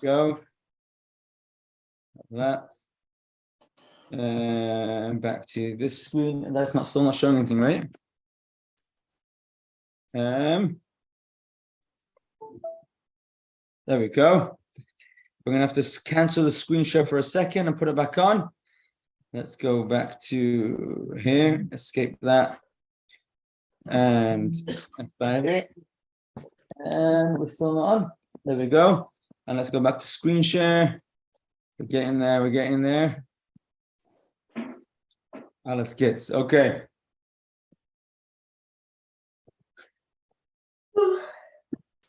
go. That. And back to this screen. And that's still not showing anything, right? There we go. We're going to have to cancel the screen share for a second and put it back on. Let's go back to here, escape that. And find it. And we're still not on. There we go. And let's go back to screen share. We're getting there. Alles geht's. Okay.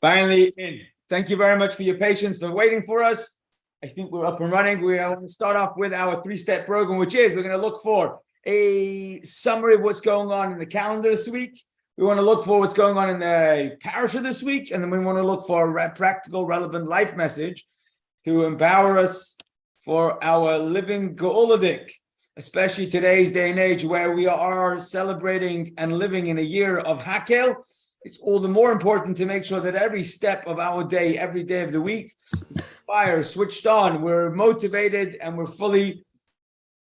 Finally in. Thank you very much for your patience, for waiting for us. I think we're up and running. We are going to start off with our 3-step program, which is we're going to look for a summary of what's going on in the calendar this week. We want to look for what's going on in the Parshah this week. And then we want to look for a practical, relevant life message to empower us for our living Geoladik, especially today's day and age where we are celebrating and living in a year of Hakel. It's all the more important to make sure that every step of our day, every day of the week, fire switched on, we're motivated and we're fully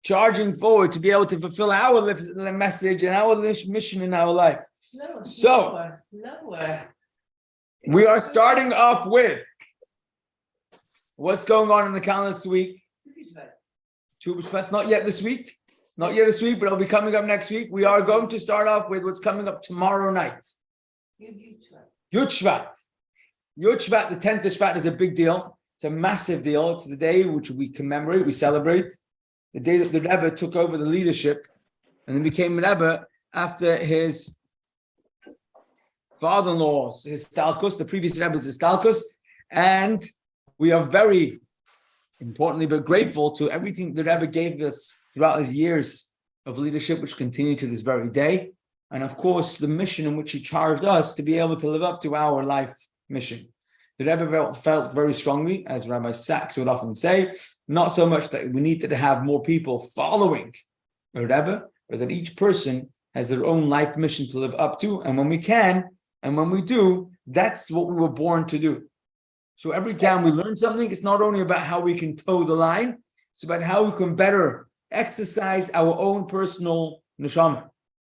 charging forward to be able to fulfill our message and our mission in our life. So, we are starting off with what's going on in the calendar this week. Tu B'Shvat, not yet this week, but it'll be coming up next week. We are going to start off with what's coming up tomorrow night. Yud Shvat. Yud Shvat, the 10th of Shvat, is a big deal. It's a massive deal. It's the day which we commemorate, we celebrate. The day that the Rebbe took over the leadership and then became a Rebbe after his father-in-law's Histalkus, the previous Rebbe's Histalkus. And we are very importantly but grateful to everything the Rebbe gave us throughout his years of leadership, which continue to this very day. And of course, the mission in which he charged us to be able to live up to our life mission. The Rebbe felt very strongly, as Rabbi Sachs would often say, not so much that we needed to have more people following the Rebbe, but that each person has their own life mission to live up to. And when we can, and when we do, that's what we were born to do. So every time we learn something, it's not only about how we can toe the line, it's about how we can better exercise our own personal neshama,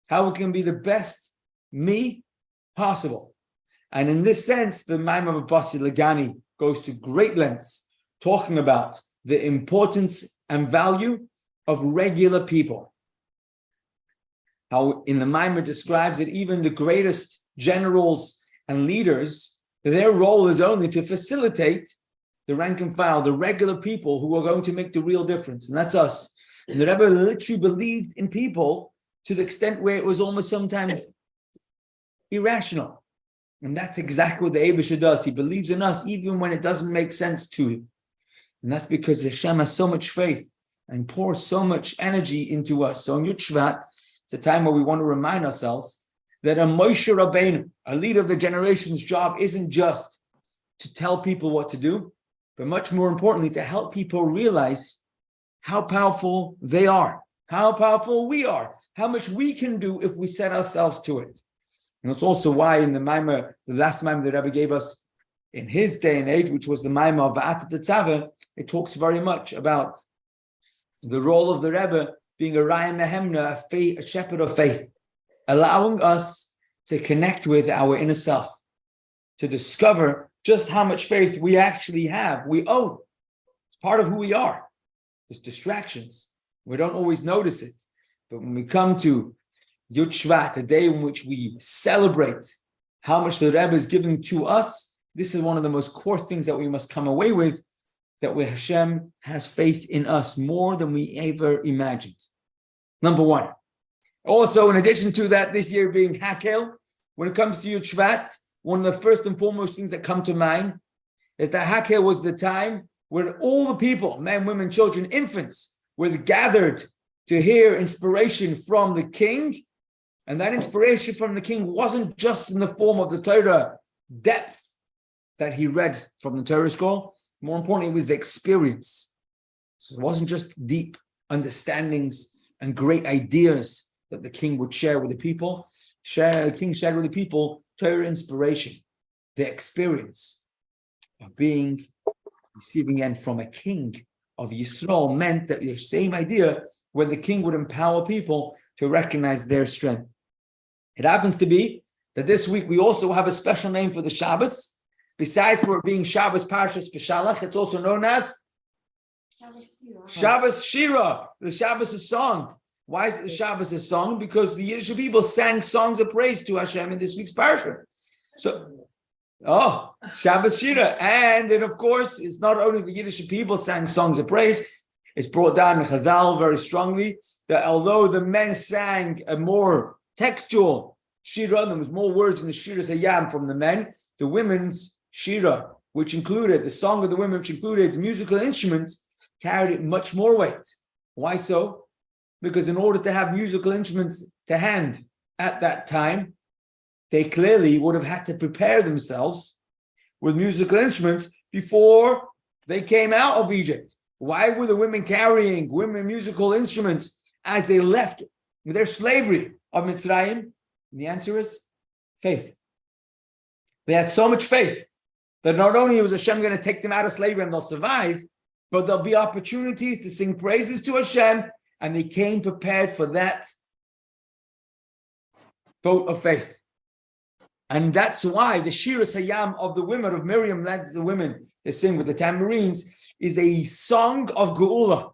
how we can be the best me possible. And in this sense, the Maimon of Basi Lagani goes to great lengths talking about the importance and value of regular people. How in the Maimon describes that even the greatest generals and leaders, their role is only to facilitate the rank and file, the regular people who are going to make the real difference. And that's us. And the Rebbe literally believed in people to the extent where it was almost sometimes irrational. And that's exactly what the Eibusha does. He believes in us even when it doesn't make sense to him. And that's because Hashem has so much faith and pours so much energy into us. So in Yud Shvat, it's a time where we want to remind ourselves that a Moshe Rabbeinu, a leader of the generation's job, isn't just to tell people what to do, but much more importantly, to help people realize how powerful they are, how powerful we are, how much we can do if we set ourselves to it. And that's also why in the Maimah, the last Maimah that Rebbe gave us in his day and age, which was the Maimah of Va'at Tetzaveh, it talks very much about the role of the Rebbe being a Raya Nehemna, a shepherd of faith, allowing us to connect with our inner self, to discover just how much faith we actually have, we own. It's part of who we are. There's distractions. We don't always notice it. But when we come to Yud Shvat, a day in which we celebrate how much the Rebbe is giving to us, this is one of the most core things that we must come away with, that Hashem has faith in us more than we ever imagined. Number one. Also, in addition to that, this year being Hakel, when it comes to Yud Shvat, one of the first and foremost things that come to mind is that Hakel was the time when all the people, men, women, children, infants, were gathered to hear inspiration from the king. And that inspiration from the king wasn't just in the form of the Torah depth that he read from the Torah scroll. More importantly, it was the experience. So it wasn't just deep understandings and great ideas that the king would share with the people. The king shared with the people Torah inspiration, the experience of being receiving end from a king of Yisrael meant that the same idea where the king would empower people to recognize their strength. It happens to be that this week we also have a special name for the Shabbos. Besides for it being Shabbos Parshas Bshalach, it's also known as Shabbos Shira. The Shabbos is song. Why is it the Shabbos is song? Because the Yiddish people sang songs of praise to Hashem in this week's Parsha. So, Shabbos Shira. And then, of course, it's not only the Yiddish people sang songs of praise, it's brought down in Chazal very strongly that although the men sang a more textual Shira, there was more words in the Shira Hayam from the men, the women's Shira, which included the song of the women, which included musical instruments, carried much more weight. Why so? Because in order to have musical instruments to hand at that time, they clearly would have had to prepare themselves with musical instruments before they came out of Egypt. Why were the women carrying musical instruments as they left their slavery of Mitzrayim? And the answer is faith. They had so much faith that not only was Hashem going to take them out of slavery and they'll survive, but there'll be opportunities to sing praises to Hashem, and they came prepared for that vote of faith. And that's why the Shiras Hayam of the women, of Miriam led the women, they sing with the tambourines, is a song of Geula.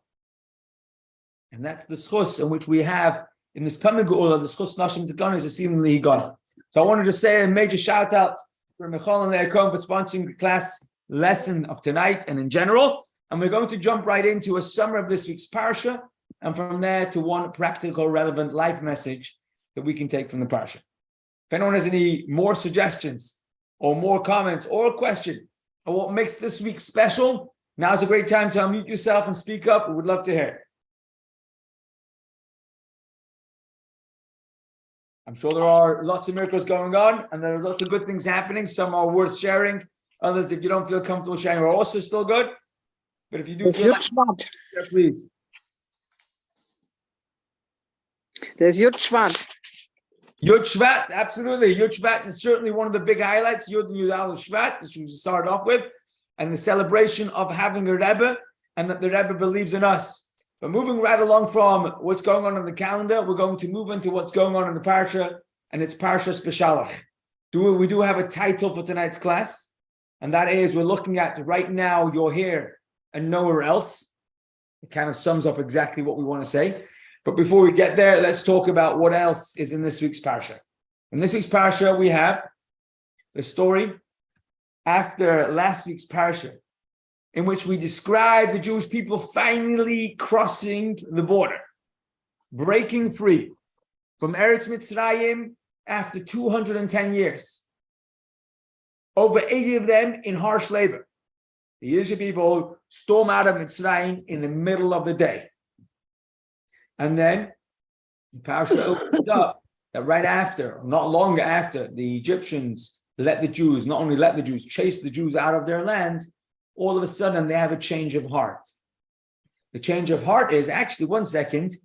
And that's the schus in which we have in this coming Geula, the schus Nashim Tikon is a seemingly gone. So I wanted to say a major shout out for Michal and Le'akom for sponsoring the class lesson of tonight and in general. And we're going to jump right into a summary of this week's Parsha, and from there to one practical, relevant life message that we can take from the Parsha. If anyone has any more suggestions or more comments or a question on what makes this week special, now's a great time to unmute yourself and speak up. We would love to hear. I'm sure there are lots of miracles going on, and there are lots of good things happening. Some are worth sharing. Others, if you don't feel comfortable sharing, are also still good. But if you do feel like, yeah, please. There's Yud Shvat. Yud Shvat, absolutely. Yud Shvat is certainly one of the big highlights. Yud and Yud Aleph Shvat, this we started off with, and the celebration of having a Rebbe, and that the Rebbe believes in us. But moving right along from what's going on in the calendar, we're going to move into what's going on in the Parsha, and it's Parshas Bshalach. We do have a title for tonight's class, and that is we're looking at right now, you're here and nowhere else. It kind of sums up exactly what we want to say. But before we get there, let's talk about what else is in this week's Parsha. In this week's Parsha, we have the story after last week's Parsha, in which we describe the Jewish people finally crossing the border, breaking free from Eretz Mitzrayim after 210 years. Over 80 of them in harsh labor. The Yiddish people storm out of Mitzrayim in the middle of the day. And then the Parsha opens up that right after, not long after, the Egyptians let the Jews, not only let the Jews, chase the Jews out of their land, all of a sudden they have a change of heart. The change of heart is actually, one second,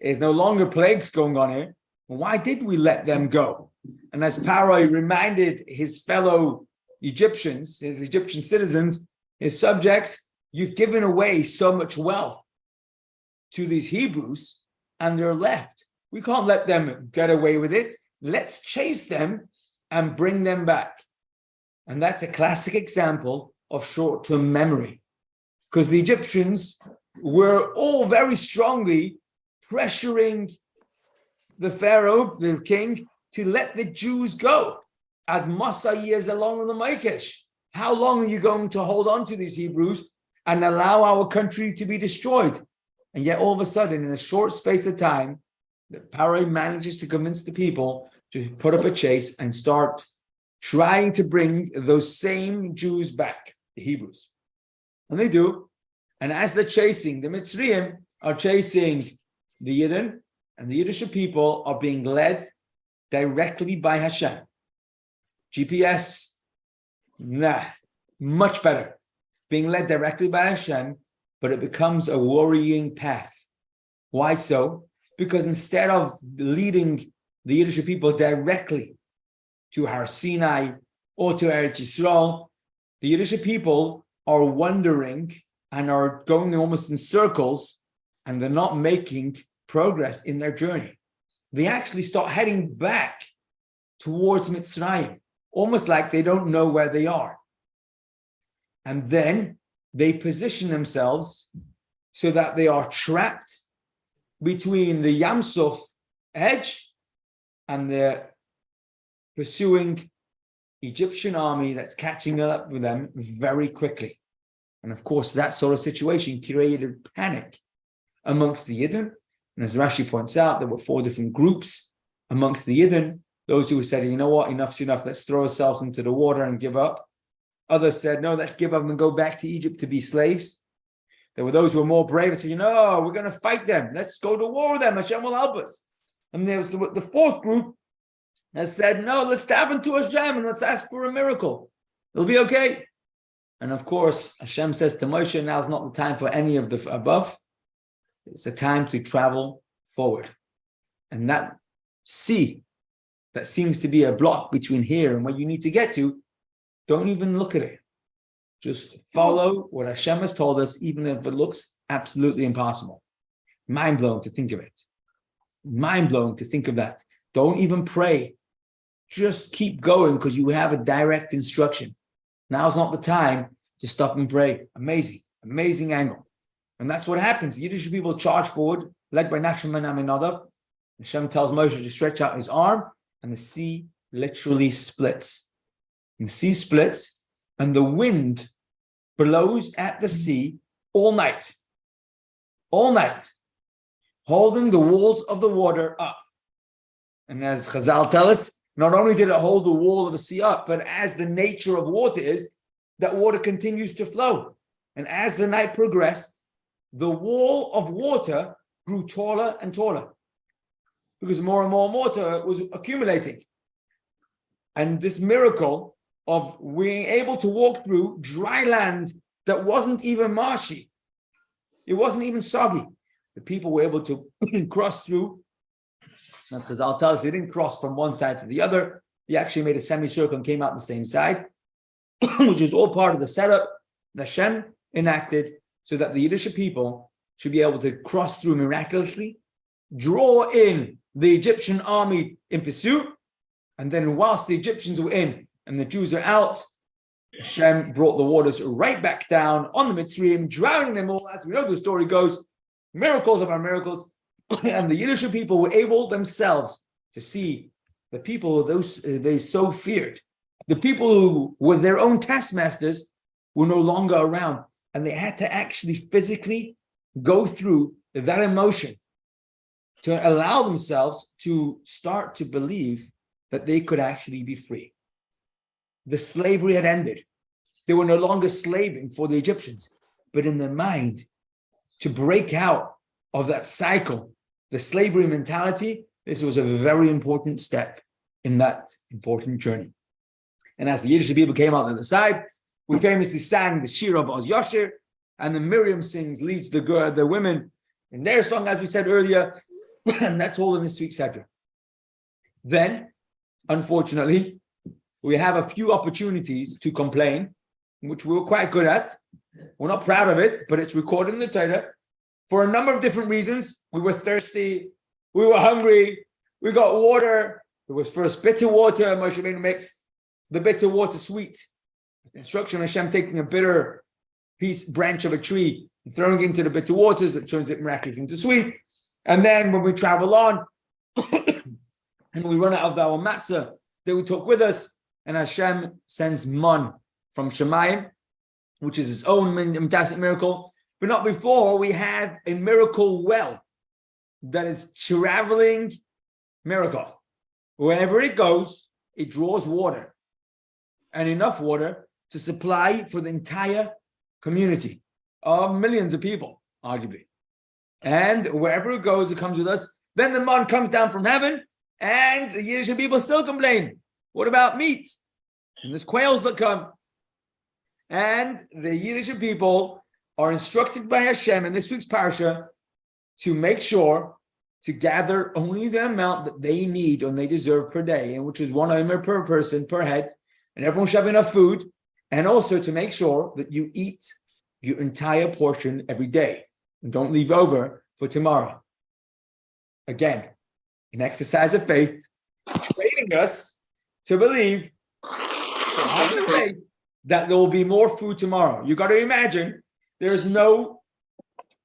there's no longer plagues going on here. Why did we let them go? And as Pharaoh reminded his fellow Egyptians, his Egyptian citizens, his subjects, you've given away so much wealth to these Hebrews, and they're left. We can't let them get away with it. Let's chase them and bring them back. And that's a classic example of short-term memory, because the Egyptians were all very strongly pressuring the Pharaoh, the king, to let the Jews go. Ad Masa years along on the Maikesh. How long are you going to hold on to these Hebrews and allow our country to be destroyed? And yet all of a sudden, in a short space of time, the Pharaoh manages to convince the people to put up a chase and start trying to bring those same Jews back, the Hebrews. And they do. And as they're chasing, the Mitzrayim are chasing the Yidden, and the Yiddish people are being led directly by Hashem. GPS, much better. Being led directly by Hashem, but it becomes a worrying path. Why so? Because instead of leading the Yiddish people directly to Har Sinai or to Eretz Yisrael, the Yiddish people are wandering and are going almost in circles, and they're not making progress in their journey. They actually start heading back towards Mitzrayim, almost like they don't know where they are. And then they position themselves so that they are trapped between the Yam Suf edge and the pursuing Egyptian army that's catching up with them very quickly. And of course, that sort of situation created panic amongst the Yidden. And as Rashi points out, there were 4 different groups amongst the Yidden. Those who said, you know what, enough's enough, let's throw ourselves into the water and give up. Others said, no, let's give up and go back to Egypt to be slaves. There were those who were more brave and said, we're going to fight them. Let's go to war with them. Hashem will help us. And there was the 4th group that said, no, let's tap into Hashem and let's ask for a miracle. It'll be okay. And of course, Hashem says to Moshe, now's not the time for any of the above. It's the time to travel forward. And that sea that seems to be a block between here and where you need to get to, don't even look at it. Just follow what Hashem has told us, even if it looks absolutely impossible. Mind-blowing to think of it. Mind-blowing to think of that. Don't even pray. Just keep going because you have a direct instruction. Now's not the time to stop and pray. Amazing, amazing angle. And that's what happens. The Yiddish people charge forward, led by Nachshon ben Aminadav. Hashem tells Moshe to stretch out his arm, and the sea literally splits. And the sea splits, and the wind blows at the sea all night, holding the walls of the water up. And as Chazal tell us, not only did it hold the wall of the sea up, but as the nature of water is, that water continues to flow. And as the night progressed, the wall of water grew taller and taller because more and more water was accumulating. And this miracle of being able to walk through dry land that wasn't even marshy, it wasn't even soggy. The people were able to cross through. As Chazal tells us, they didn't cross from one side to the other. They actually made a semicircle and came out the same side, which is all part of the setup that Hashem enacted so that the Yiddish people should be able to cross through miraculously, draw in the Egyptian army in pursuit, and then whilst the Egyptians were in and the Jews are out, Hashem brought the waters right back down on the Mitzrayim, drowning them all. As we know the story goes, miracles upon miracles, and the Yiddish people were able themselves to see the people they so feared. The people who were their own taskmasters were no longer around, and they had to actually physically go through that emotion to allow themselves to start to believe that they could actually be free. The slavery had ended. They were no longer slaving for the Egyptians, but in their mind, to break out of that cycle, the slavery mentality, this was a very important step in that important journey. And as the Yiddish people came out on the side, we famously sang the Shir of Oz Yashir, and then Miriam leads the women in their song, as we said earlier, and that's all in this week's Sedra. Then, unfortunately, we have a few opportunities to complain, which we were quite good at. We're not proud of it, but it's recorded in the Torah. For a number of different reasons, we were thirsty, we were hungry, we got water. There was first bitter water, Moshe Rabbeinu makes the bitter water sweet. The instruction of Hashem taking a bitter branch of a tree and throwing it into the bitter waters, it turns it miraculously into sweet. And then when we travel on and we run out of our matzah that we took with us, and Hashem sends man from Shemayim, which is its own fantastic miracle. But not before we have a miracle well that is traveling miracle. Wherever it goes, it draws water, and enough water to supply for the entire community of millions of people, arguably. And wherever it goes, it comes with us. Then the man comes down from heaven, and the Yiddish people still complain. What about meat? And there's quails that come. And the Yiddish people are instructed by Hashem in this week's Parshah to make sure to gather only the amount that they need and they deserve per day, and which is 1 omer per person, per head, and everyone should have enough food. and also to make sure that you eat your entire portion every day and don't leave over for tomorrow. Again, an exercise of faith, training us to believe, to have the faith that there will be more food tomorrow. You got to imagine there's no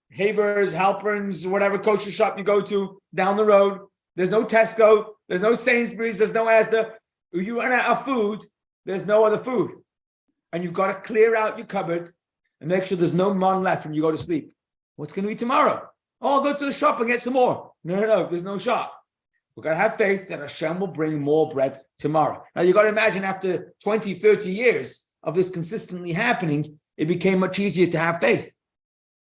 Havers, Halperns, whatever kosher shop you go to down the road. There's no Tesco. There's no Sainsbury's. There's no Asda. If you run out of food, there's no other food. And you've got to clear out your cupboard and make sure there's no mon left when you go to sleep. What's going to be tomorrow? Oh, I'll go to the shop and get some more. No, there's no shop. We've got to have faith that Hashem will bring more bread tomorrow. Now, you've got to imagine after 20, 30 years of this consistently happening, it became much easier to have faith.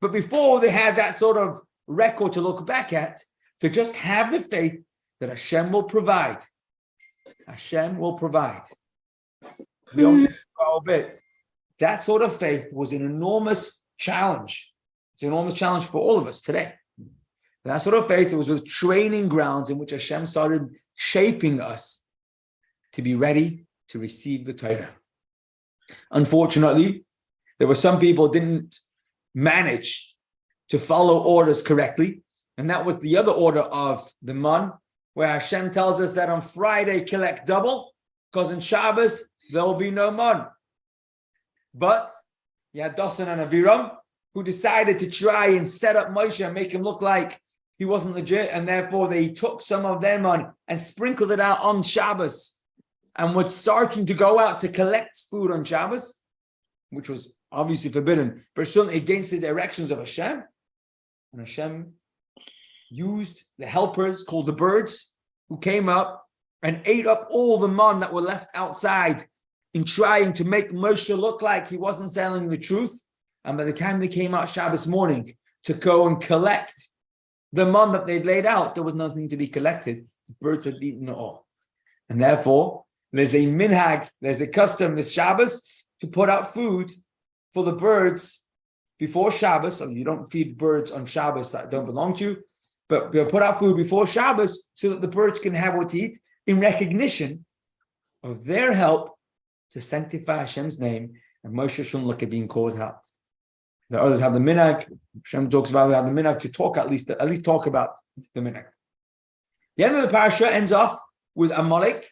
But before they had that sort of record to look back at, to just have the faith that Hashem will provide. Hashem will provide. We only do our bit. That sort of faith was an enormous challenge. It's an enormous challenge for all of us today. That sort of faith was with training grounds in which Hashem started shaping us to be ready to receive the Torah. Unfortunately, there were some people who didn't manage to follow orders correctly. And that was the other order of the man, where Hashem tells us that on Friday, collect double, because on Shabbos, there will be no man. But you had Dosan and Aviram, who decided to try and set up Moshe and make him look like he wasn't legit, and therefore they took some of their money and sprinkled it out on Shabbos, and were starting to go out to collect food on Shabbos, which was obviously forbidden, but certainly against the directions of Hashem. And Hashem used the helpers called the birds, who came up and ate up all the man that were left outside in trying to make Moshe look like he wasn't telling the truth. And by the time they came out Shabbos morning to go and collect the man that they'd laid out, there was nothing to be collected. The birds had eaten it all. And therefore, there's a minhag, there's a custom this Shabbos to put out food for the birds before Shabbos. So you don't feed birds on Shabbos that don't belong to you, but they'll put out food before Shabbos so that the birds can have what to eat in recognition of their help to sanctify Hashem's name, and Moshe shouldn't look at being called out. The others have the minhag. Hashem talks about we have the minhag to talk at least talk about the minhag. The end of the parasha ends off with Amalek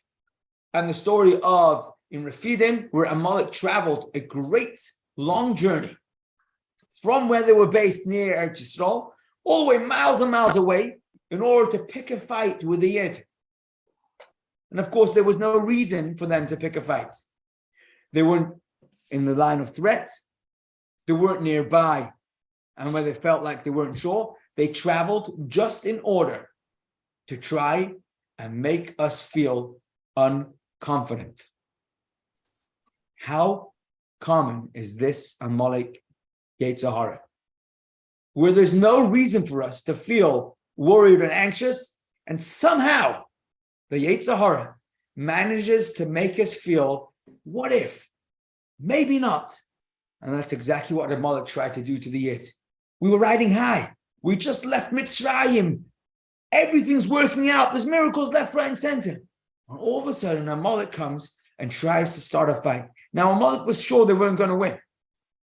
and the story of in Rephidim, where Amalek traveled a great long journey from where they were based near Eretz Yisrael, all the way miles and miles away, in order to pick a fight with the Yid. And of course, there was no reason for them to pick a fight. They weren't in the line of threat. They weren't nearby. And when they felt like they weren't sure, they traveled just in order to try and make us feel unconfident. How common is this Amalek Yetzer Hara, where there's no reason for us to feel worried and anxious, and somehow the Yetzer Hara manages to make us feel, what if? Maybe not. And that's exactly what Amalek tried to do to the Yid. We were riding high. We just left Mitzrayim. Everything's working out. There's miracles left, right, and center. And all of a sudden, Amalek comes and tries to start a fight. Now, Amalek was sure they weren't going to win.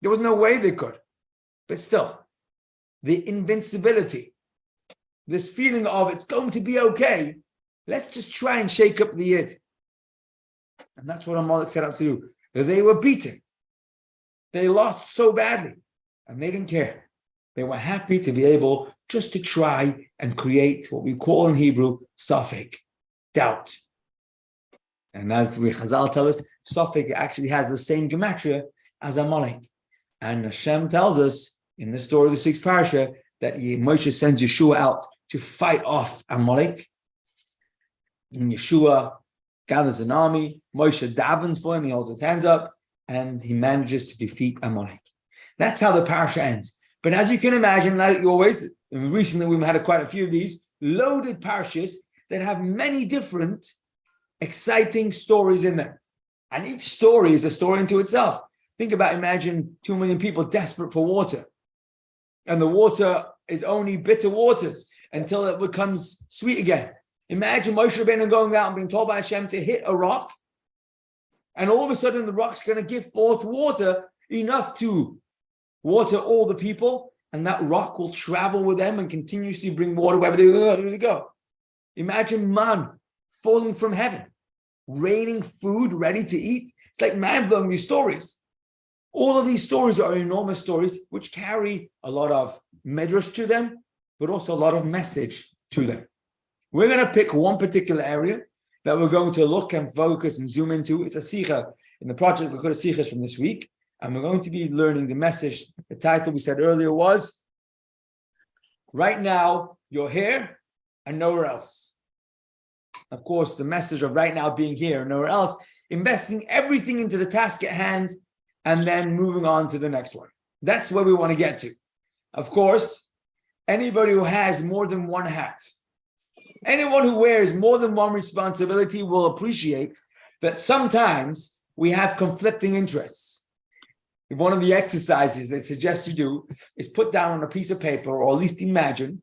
There was no way they could. But still, the invincibility, this feeling of it's going to be okay, let's just try and shake up the Yid. And that's what Amalek set out to do. They were beaten. They lost so badly, and they didn't care. They were happy to be able just to try and create what we call in Hebrew, safek, doubt. And as we Chazal tell us, safek actually has the same gematria as Amalek. And Hashem tells us in the story of the sixth parasha that Moshe sends Yeshua out to fight off Amalek. And Yeshua gathers an army. Moshe davens for him. He holds his hands up, and he manages to defeat Amalek. That's how the parasha ends. But as you can imagine, like you always, recently we've had quite a few of these loaded parashas that have many different exciting stories in them. And each story is a story unto itself. Think about, imagine 2 million people desperate for water. And the water is only bitter waters until it becomes sweet again. Imagine Moshe Rabbeinu going out and being told by Hashem to hit a rock And all of a sudden, the rock's going to give forth water enough to water all the people, and that rock will travel with them and continuously bring water wherever they go. Imagine man falling from heaven, raining food ready to eat. It's like mind-blowing, these stories. All of these stories are enormous stories which carry a lot of medrash to them, but also a lot of message to them. We're going to pick one particular area that we're going to look and focus and zoom into. It's a sikha in the project. We've got a sikhas from this week, and we're going to be learning the message. The title we said earlier was, right now, you're here and nowhere else. Of course, the message of right now being here and nowhere else, investing everything into the task at hand, and then moving on to the next one. That's where we want to get to. Of course, anybody who has more than one hat, anyone who wears more than one responsibility will appreciate that sometimes we have conflicting interests. If one of the exercises they suggest you do is put down on a piece of paper, or at least imagine,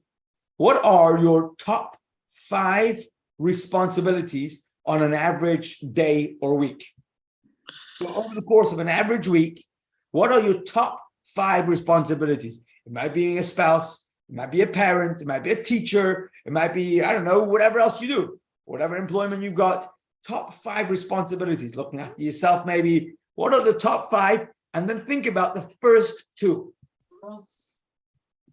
what are your top 5 responsibilities on an average day or week? So over the course of an average week, what are your top 5 responsibilities? It might be being a spouse, it might be a parent, it might be a teacher, it might be, I don't know, whatever else you do, whatever employment you've got. Top 5 responsibilities, looking after yourself maybe. What are the top 5? And then think about the first 2.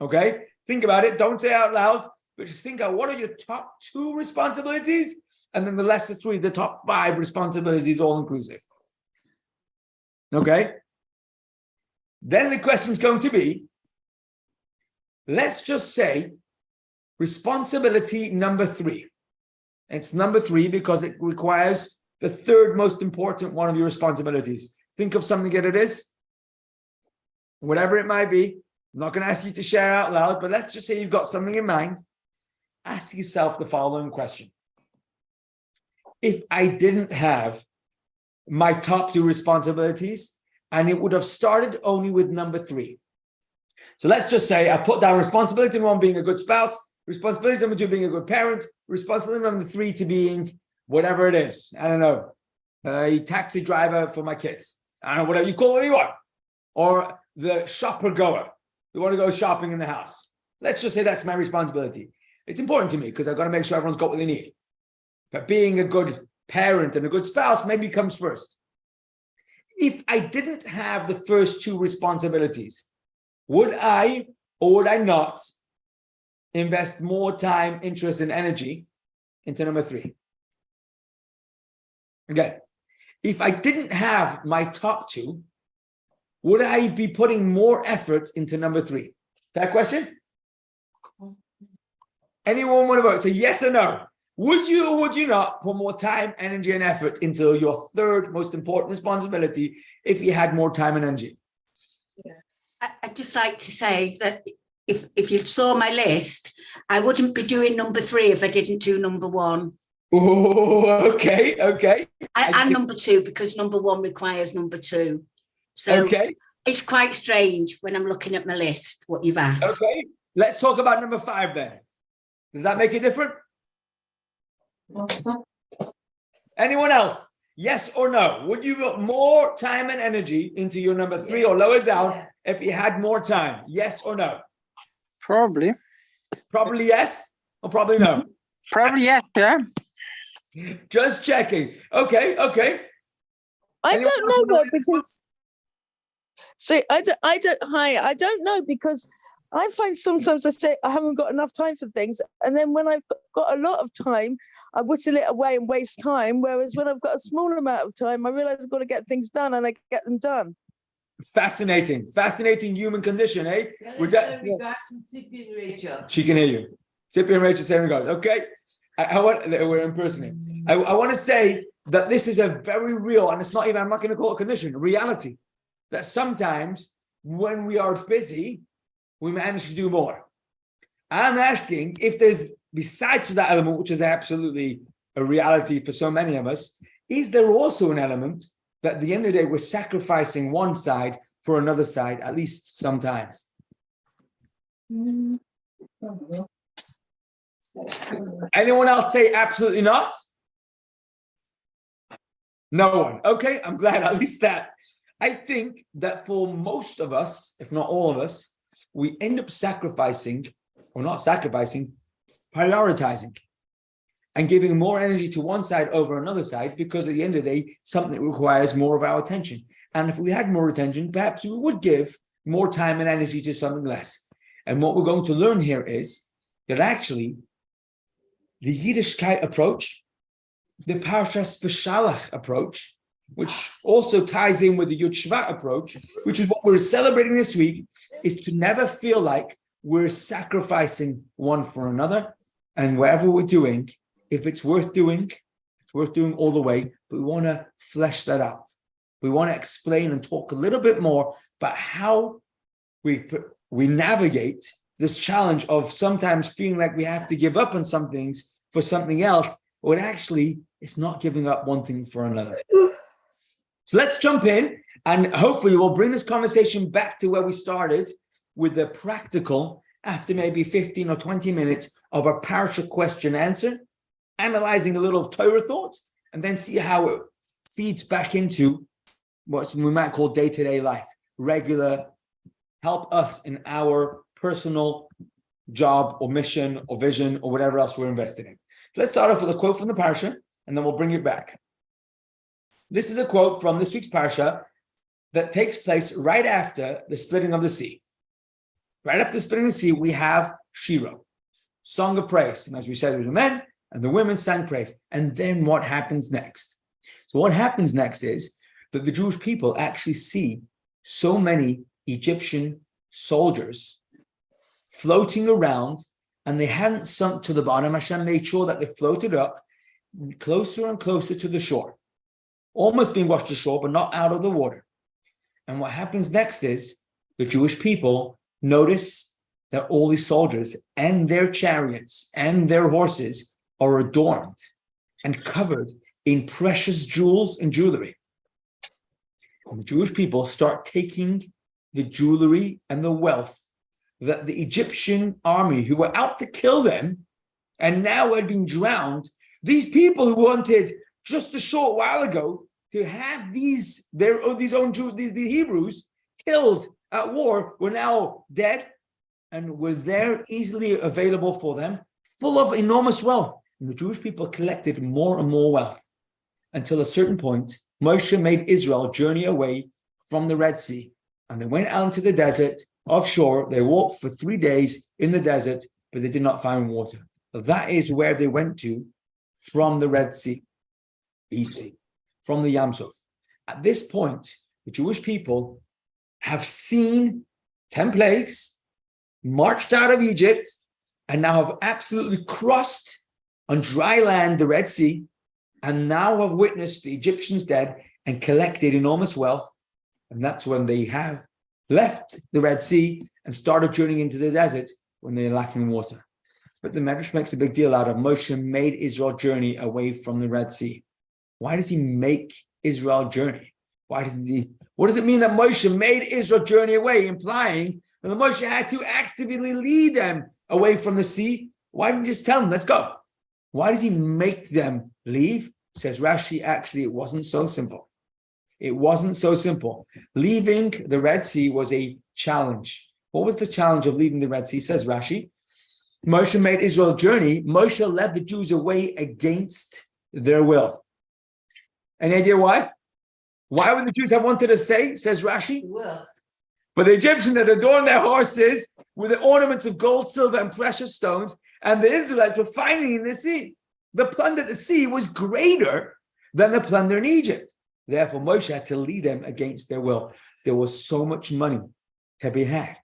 Okay? Think about it. Don't say out loud, but just think out what are your top 2 responsibilities? And then the lesser 3, the top 5 responsibilities, all inclusive. Okay? Then the question is going to be, let's just say responsibility number 3. It's number 3 because it requires the 3rd most important one of your responsibilities. Think of something that it is, whatever it might be. I'm not going to ask you to share out loud, but let's just say you've got something in mind. Ask yourself the following question. If I didn't have my top 2 responsibilities, and it would have started only with number 3. So let's just say I put down responsibility number 1 being a good spouse, responsibility number 2 being a good parent, responsibility number 3 to being whatever it is. I don't know, a taxi driver for my kids. I don't know, whatever you call it, what you want. Or the shopper goer. You want to go shopping in the house. Let's just say that's my responsibility. It's important to me because I've got to make sure everyone's got what they need. But being a good parent and a good spouse maybe comes first. If I didn't have the first 2 responsibilities, would I or would I not invest more time, interest, and energy into number 3? Again, if I didn't have my top 2, would I be putting more effort into number 3? That question? Anyone want to vote? So yes or no? Would you or would you not put more time, energy, and effort into your 3rd most important responsibility if you had more time and energy? Yes. I'd just like to say that if you saw my list, I wouldn't be doing number 3 if I didn't do number 1. Oh, okay. And number 2, because number 1 requires number 2. So okay. It's quite strange when I'm looking at my list, what you've asked. Okay, let's talk about number 5 then. Does that make it different? Anyone else? Yes or no? Would you put more time and energy into your number 3 or lower down if you had more time? Yes or no? Probably. Probably yes or probably no? Probably yes, yeah. Just checking. Okay. I don't know because I don't know because I find sometimes I say I haven't got enough time for things, and then when I've got a lot of time, I whittle it away and waste time. Whereas when I've got a small amount of time, I realize I've got to get things done, and I get them done. Fascinating human condition, eh? Rachel. She can hear you. Sippy and Rachel same regards. Okay, we're impersonating. I want to say that this is a very real, and it's not even, I'm not going to call it a condition, reality. That sometimes when we are busy, we manage to do more. I'm asking if there's, besides that element, which is absolutely a reality for so many of us, is there also an element that at the end of the day, we're sacrificing one side for another side, at least sometimes? Anyone else say absolutely not? No one. Okay, I'm glad at least that. I think that for most of us, if not all of us, we end up sacrificing, or not sacrificing, prioritizing and giving more energy to one side over another side because at the end of the day, something requires more of our attention. And if we had more attention, perhaps we would give more time and energy to something less. And what we're going to learn here is that actually the Yiddishkeit approach, the Parshah Bshalach approach, which also ties in with the Yud Shvat approach, which is what we're celebrating this week, is to never feel like we're sacrificing one for another. And whatever we're doing, if it's worth doing all the way, but we want to flesh that out. We want to explain and talk a little bit more about how we navigate this challenge of sometimes feeling like we have to give up on some things for something else, when actually it's not giving up one thing for another. So let's jump in, and hopefully we'll bring this conversation back to where we started with the practical, after maybe 15 or 20 minutes of a Parshah question answer, analyzing a little of Torah thoughts, and then see how it feeds back into what we might call day-to-day life, regular, help us in our personal job or mission or vision or whatever else we're invested in. So let's start off with a quote from the Parshah, and then we'll bring it back. This is a quote from this week's Parshah that takes place right after the splitting of the sea. Right after the splitting of the sea, we have Shira, song of praise. And as we said, it was the men and the women sang praise. And then what happens next? So what happens next is that the Jewish people actually see so many Egyptian soldiers floating around, and they hadn't sunk to the bottom. Hashem made sure that they floated up closer and closer to the shore, almost being washed ashore, but not out of the water. And what happens next is the Jewish people notice that all these soldiers and their chariots and their horses are adorned and covered in precious jewels and jewelry. And the Jewish people start taking the jewelry and the wealth that the Egyptian army, who were out to kill them and now had been drowned, these people who wanted just a short while ago to have the Hebrews killed at war, were now dead and were there easily available for them, full of enormous wealth. And the Jewish people collected more and more wealth until a certain point, Moshe made Israel journey away from the Red Sea, and they went out into the desert offshore. They walked for 3 days in the desert, but they did not find water. That is where they went to from the Red Sea, from the Yam Suf. At this point, the Jewish people have seen 10 plagues, marched out of Egypt, and now have absolutely crossed on dry land the Red Sea, and now have witnessed the Egyptians dead and collected enormous wealth. And that's when they have left the Red Sea and started journeying into the desert when they're lacking water. But the Medrash makes a big deal out of Moshe made Israel journey away from the Red Sea. Why does he make Israel journey? What does it mean that Moshe made Israel journey away, implying that Moshe had to actively lead them away from the sea? Why didn't he just tell them, let's go? Why does he make them leave? Says Rashi, actually, it wasn't so simple. It wasn't so simple. Leaving the Red Sea was a challenge. What was the challenge of leaving the Red Sea? Says Rashi, Moshe made Israel journey. Moshe led the Jews away against their will. Any idea why? Why would the Jews have wanted to stay? Says Rashi. Well, But the Egyptians had adorned their horses with the ornaments of gold, silver, and precious stones, and the Israelites were finding in the sea. The plunder at the sea was greater than the plunder in Egypt. Therefore, Moshe had to lead them against their will. There was so much money to be had.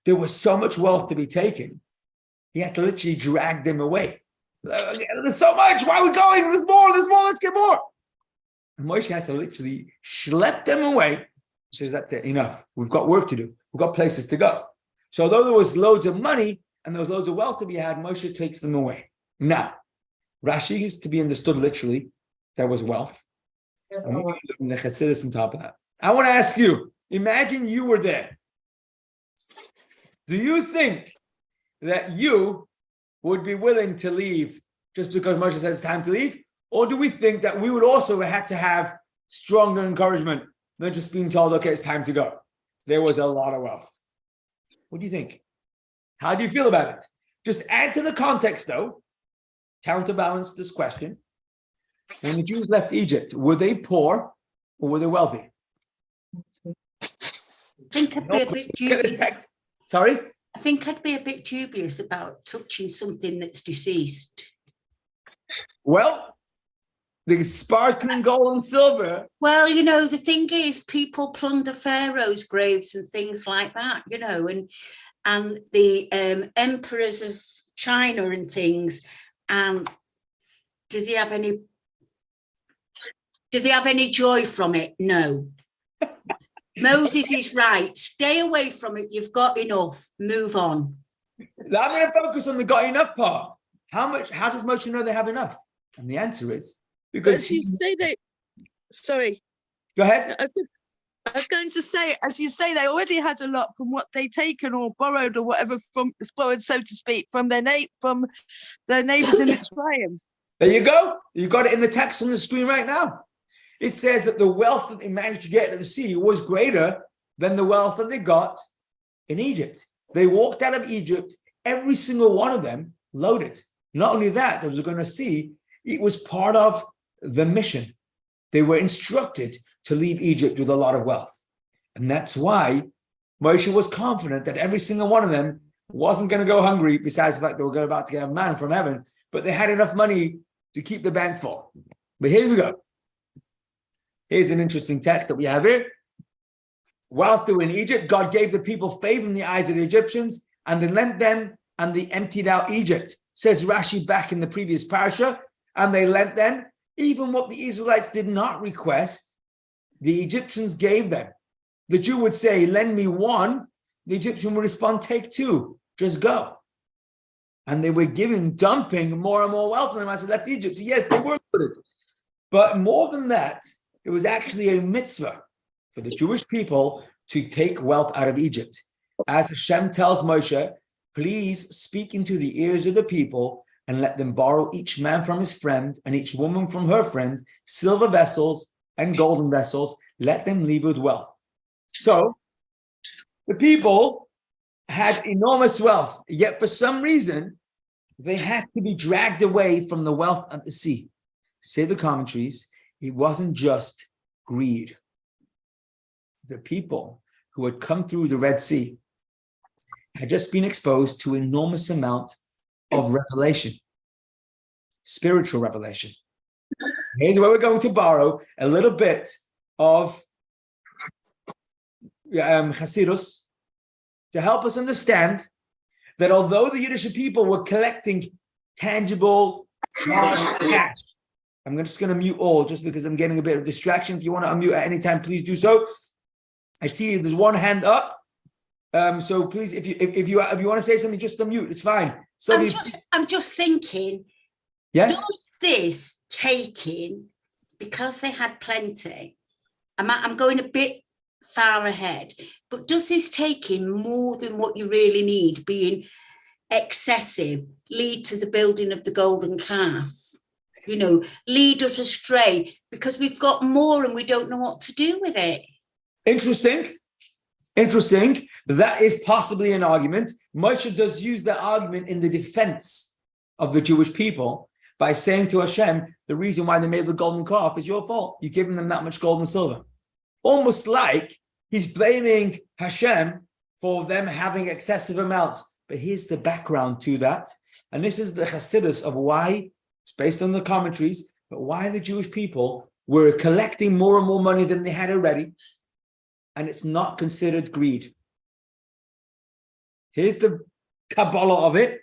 There was so much wealth to be taken. He had to literally drag them away. There's so much. Why are we going? There's more, let's get more. And Moshe had to literally schlep them away. He says, that's it, enough. We've got work to do. We've got places to go. So although there was loads of money and there was loads of wealth to be had, Moshe takes them away. Now, Rashi is to be understood literally. There was wealth. And we live in the Chassidus on top of that. I want to ask you, imagine you were there. Do you think that you would be willing to leave just because Moshe says it's time to leave? Or do we think that we would also have to have stronger encouragement than just being told, okay, it's time to go. There was a lot of wealth. What do you think? How do you feel about it? Just add to the context, though, counterbalance this question. When the Jews left Egypt, were they poor or were they wealthy? I think I'd be a bit dubious. Sorry? I think I'd be a bit dubious about touching something that's deceased. Well, the sparkling gold and silver. Well, you know, the thing is, people plunder pharaohs' graves and things like that, you know, and the emperors of China and things. And do they have any joy from it? No. Moses is right. Stay away from it. You've got enough. Move on. I'm going to focus on the got enough part. How does Moshe know they have enough? And the answer is because as you say they. Sorry. Go ahead. I was going to say, as you say, they already had a lot from what they'd taken or borrowed or whatever borrowed, so to speak, from their neighbors in Mitzrayim. There you go. You got it in the text on the screen right now. It says that the wealth that they managed to get at the sea was greater than the wealth that they got in Egypt. They walked out of Egypt, every single one of them loaded. Not only that, as we're going to see, it was part of the mission. They were instructed to leave Egypt with a lot of wealth. And that's why Moshe was confident that every single one of them wasn't going to go hungry, besides the fact they were about to get a man from heaven, but they had enough money to keep the bank full. But here we go. Here's an interesting text that we have here. Whilst they were in Egypt, God gave the people favor in the eyes of the Egyptians, and they lent them, and they emptied out Egypt. Says Rashi back in the previous Parshah, and they lent them, even what the Israelites did not request, the Egyptians gave them. The Jew would say, lend me one. The Egyptian would respond, take two, just go. And they were dumping more and more wealth on them as they left Egypt. So yes, they were good. But more than that, it was actually a mitzvah for the Jewish people to take wealth out of Egypt. As Hashem tells Moshe, please speak into the ears of the people and let them borrow each man from his friend and each woman from her friend, silver vessels and golden vessels. Let them leave with wealth. So the people had enormous wealth, yet for some reason, they had to be dragged away from the wealth at the sea. Say the commentaries, it wasn't just greed. The people who had come through the Red Sea had just been exposed to an enormous amount of revelation, spiritual revelation. Here's where we're going to borrow a little bit of Hasidus to help us understand that although the Yiddish people were collecting tangible cash, I'm just going to mute all just because I'm getting a bit of distraction. If you want to unmute at any time, please do so. I see there's one hand up. So please, if you want to say something, just unmute. It's fine. So I'm just thinking. Yes. Does this taking, because they had plenty? I'm going a bit far ahead, but does this taking more than what you really need, being excessive, lead to the building of the golden calf? You know, lead us astray because we've got more and we don't know what to do with it. Interesting. That is possibly an argument. Moshe does use that argument in the defense of the Jewish people by saying to Hashem, the reason why they made the golden calf is your fault. You've given them that much gold and silver. Almost like he's blaming Hashem for them having excessive amounts. But here's the background to that. And this is the chassidus of why, it's based on the commentaries, but why the Jewish people were collecting more and more money than they had already. And it's not considered greed. Here's the Kabbalah of it,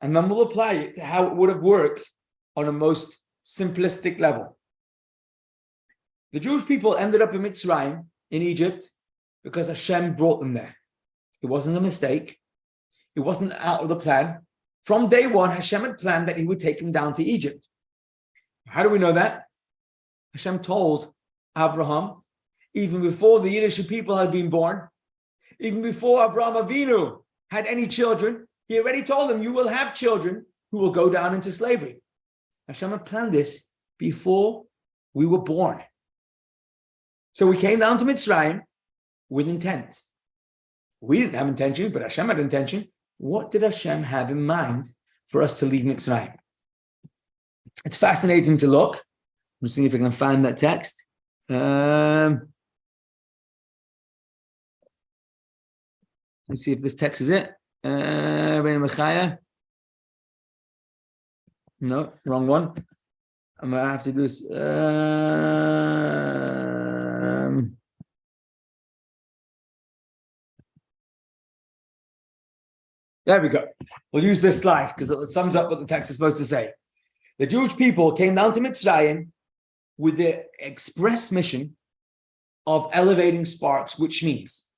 and then we'll apply it to how it would have worked on a most simplistic level. The Jewish people ended up in Mitzrayim, in Egypt, because Hashem brought them there. It wasn't a mistake. It wasn't out of the plan. From day one, Hashem had planned that he would take them down to Egypt. How do we know that? Hashem told Abraham, even before the Yiddish people had been born, even before Abraham Avinu had any children, he already told them, you will have children who will go down into slavery. Hashem had planned this before we were born. So we came down to Mitzrayim with intent. We didn't have intention, but Hashem had intention. What did Hashem have in mind for us to leave Mitzrayim? It's fascinating to look. I'm just seeing if I can find that text. Let's see if this text is it. No, wrong one. I'm going to have to do this. There we go. We'll use this slide because it sums up what the text is supposed to say. The Jewish people came down to Mitzrayim with the express mission of elevating sparks, which means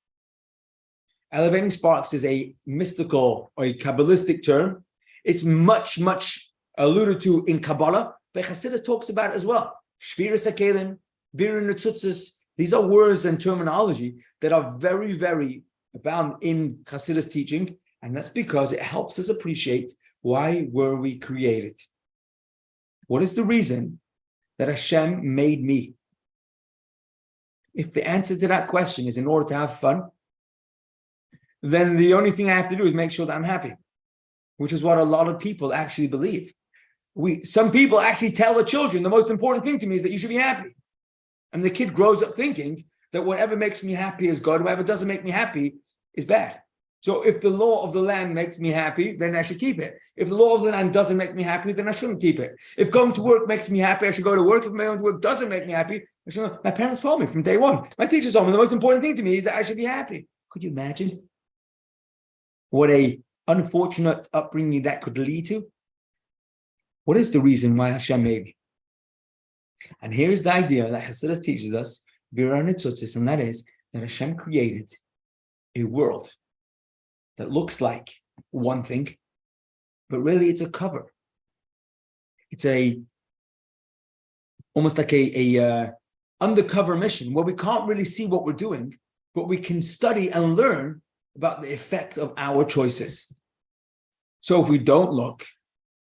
elevating sparks is a mystical or a Kabbalistic term. It's much, much alluded to in Kabbalah, but Chassidus talks about it as well. Shviras HaKelim, Birur Netzutzos, these are words and terminology that are very, very abound in Chassidus teaching, and that's because it helps us appreciate why were we created. What is the reason that Hashem made me? If the answer to that question is in order to have fun, then the only thing I have to do is make sure that I'm happy, which is what a lot of people actually believe. Some people actually tell the children, the most important thing to me is that you should be happy. And the kid grows up thinking that whatever makes me happy is good, whatever doesn't make me happy is bad. So if the law of the land makes me happy, then I should keep it. If the law of the land doesn't make me happy, then I shouldn't keep it. If going to work makes me happy, I should go to work. If going to work doesn't make me happy, I should. My parents told me from day one. My teachers told me the most important thing to me is that I should be happy. Could you imagine what a unfortunate upbringing that could lead to? What is the reason why Hashem made me? And here's the idea that Hasidus teaches us, Birur Netzutzos, and that is that Hashem created a world that looks like one thing, but really it's a cover. It's almost like a undercover mission where we can't really see what we're doing, but we can study and learn about the effect of our choices. So if we don't look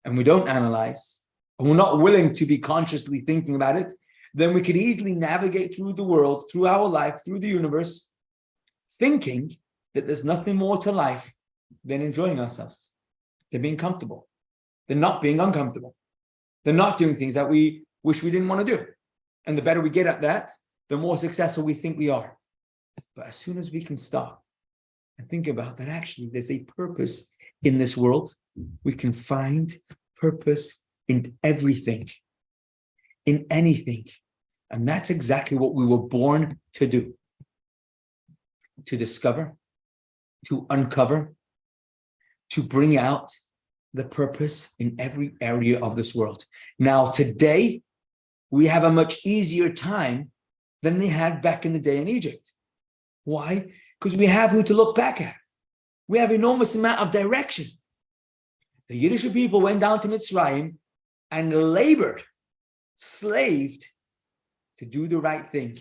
and we don't analyze, and we're not willing to be consciously thinking about it, then we could easily navigate through the world, through our life, through the universe, thinking that there's nothing more to life than enjoying ourselves, than being comfortable, than not being uncomfortable, than not doing things that we wish we didn't want to do. And the better we get at that, the more successful we think we are. But as soon as we can stop and think about that, actually, there's a purpose in this world, we can find purpose in everything, in anything. And that's exactly what we were born to do. To discover, to uncover, to bring out the purpose in every area of this world. Now, today, we have a much easier time than they had back in the day in Egypt. Why? Because we have who to look back at. We have enormous amount of direction. The Yiddish people went down to Mitzrayim and labored, slaved to do the right thing.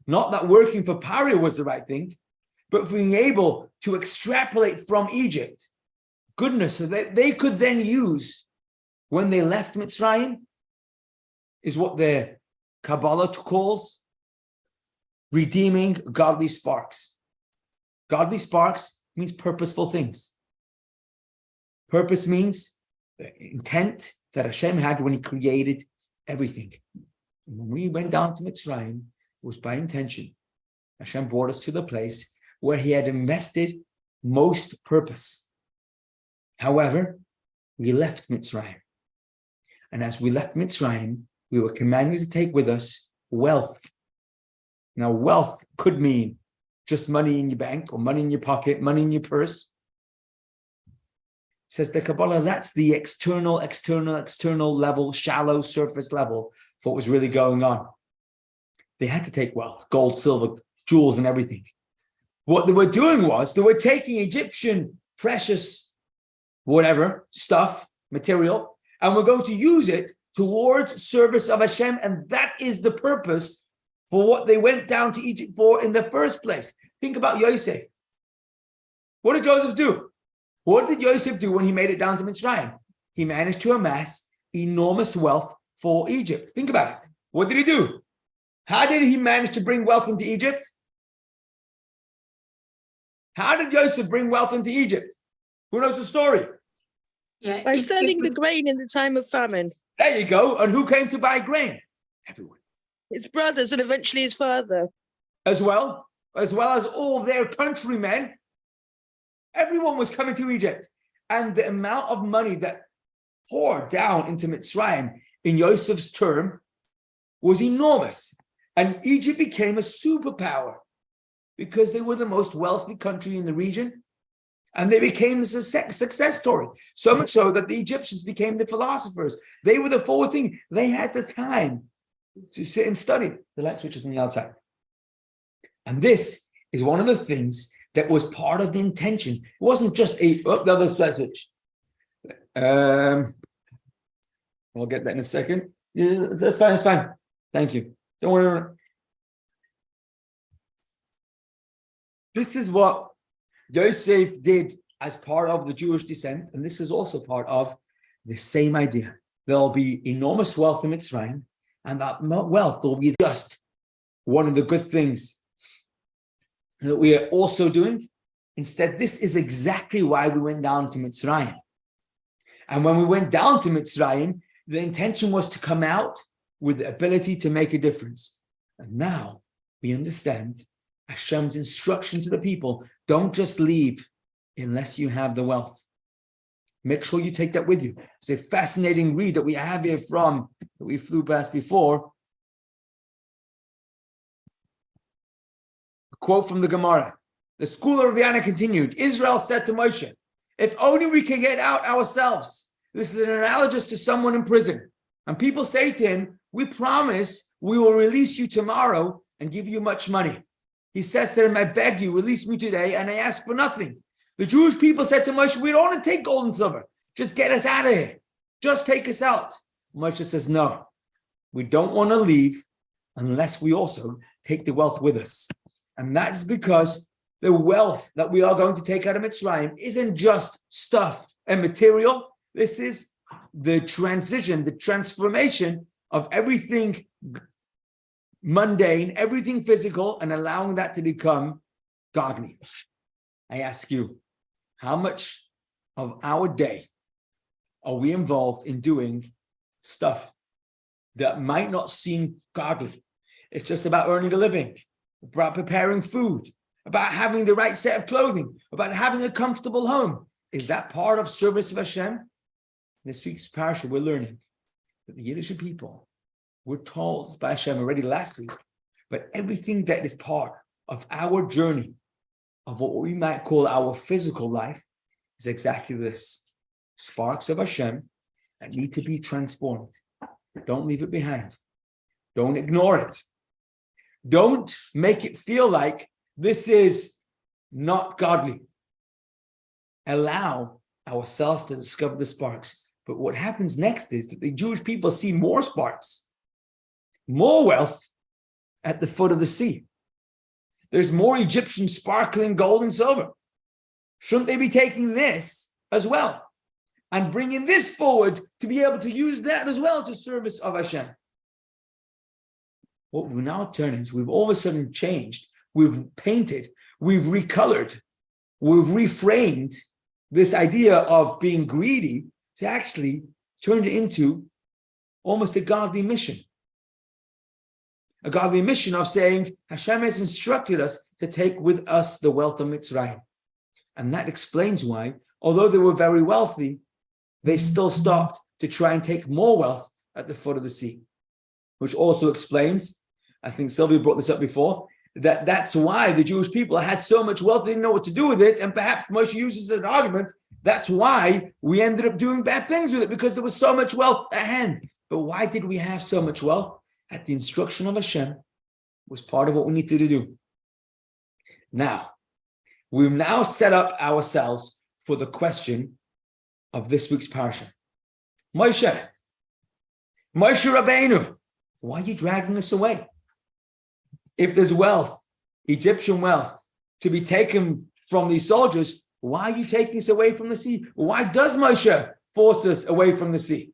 Not that working for Paro was the right thing, but being able to extrapolate from Egypt goodness so that they could then use when they left Mitzrayim is what the Kabbalah calls redeeming godly sparks. Godly sparks means purposeful things. Purpose means the intent that Hashem had when he created everything. And when we went down to Mitzrayim, it was by intention. Hashem brought us to the place where he had invested most purpose. However, we left Mitzrayim. And as we left Mitzrayim, we were commanded to take with us wealth. Now, wealth could mean just money in your bank or money in your pocket, money in your purse. Says the Kabbalah, that's the external level, shallow surface level for what was really going on. They had to take wealth, gold, silver, jewels, and everything. What they were doing was they were taking Egyptian precious, whatever, stuff, material, and we're going to use it towards service of Hashem, and that is the purpose for what they went down to Egypt for in the first place. Think about Yosef. What did Joseph do? What did Yosef do when he made it down to Mitzrayim? He managed to amass enormous wealth for Egypt. Think about it. What did he do? How did he manage to bring wealth into Egypt? How did Joseph bring wealth into Egypt? Who knows the story? Yeah, By it selling the was- grain in the time of famine. There you go. And who came to buy grain? Everyone. His brothers and eventually his father. As well as all their countrymen. Everyone was coming to Egypt. And the amount of money that poured down into Mitzrayim in Joseph's term was enormous. And Egypt became a superpower because they were the most wealthy country in the region. And they became a success story. So much so that the Egyptians became the philosophers. They were the forward thing. They had the time to sit and study. The light switch is on the outside. And this is one of the things that was part of the intention. It wasn't just the other switch. I'll get that in a second. Yeah, that's fine. It's fine. Thank you. Don't worry. This is what Yosef did as part of the Jewish descent, and this is also part of the same idea. There'll be enormous wealth in Mitzrayim, and that wealth will be just one of the good things that we are also doing. Instead, this is exactly why we went down to Mitzrayim. And when we went down to Mitzrayim, the intention was to come out with the ability to make a difference. And now we understand Hashem's instruction to the people: don't just leave unless you have the wealth. Make sure you take that with you. It's a fascinating read that we have here that we flew past before. A quote from the Gemara. The school of Rabbi Yana continued, Israel said to Moshe, if only we can get out ourselves. This is an analogous to someone in prison. And people say to him, we promise we will release you tomorrow and give you much money. He says to them, I beg you, release me today, and I ask for nothing. The Jewish people said to Moshe, we don't want to take gold and silver. Just get us out of here. Just take us out. Moshe says, no, we don't want to leave unless we also take the wealth with us. And that's because the wealth that we are going to take out of Mitzrayim isn't just stuff and material. This is the transition, the transformation of everything mundane, everything physical, and allowing that to become godly. I ask you, how much of our day are we involved in doing stuff that might not seem godly? It's just about earning a living, about preparing food, about having the right set of clothing, about having a comfortable home. Is that part of service of Hashem? This week's Parshah, we're learning that the Yiddish people were told by Hashem already last week, but everything that is part of our journey of what we might call our physical life is exactly this. Sparks of Hashem that need to be transformed. Don't leave it behind. Don't ignore it. Don't make it feel like this is not godly. Allow ourselves to discover the sparks. But what happens next is that the Jewish people see more sparks, more wealth at the foot of the sea. There's more Egyptian sparkling gold and silver. Shouldn't they be taking this as well and bringing this forward to be able to use that as well to service of Hashem? What we've now turned is we've all of a sudden changed. We've painted, we've recolored, we've reframed this idea of being greedy to actually turn it into almost a godly mission. A godly mission of saying, Hashem has instructed us to take with us the wealth of Mitzrayim. And that explains why, although they were very wealthy, they still stopped to try and take more wealth at the foot of the sea. Which also explains, I think Sylvia brought this up before, that's why the Jewish people had so much wealth, they didn't know what to do with it, and perhaps Moshe uses as an argument, that's why we ended up doing bad things with it, because there was so much wealth at hand. But why did we have so much wealth? At the instruction of Hashem was part of what we needed to do. Now, we've now set up ourselves for the question of this week's Parshah. Moshe Rabbeinu, why are you dragging us away? If there's wealth, Egyptian wealth, to be taken from these soldiers, why are you taking us away from the sea? Why does Moshe force us away from the sea?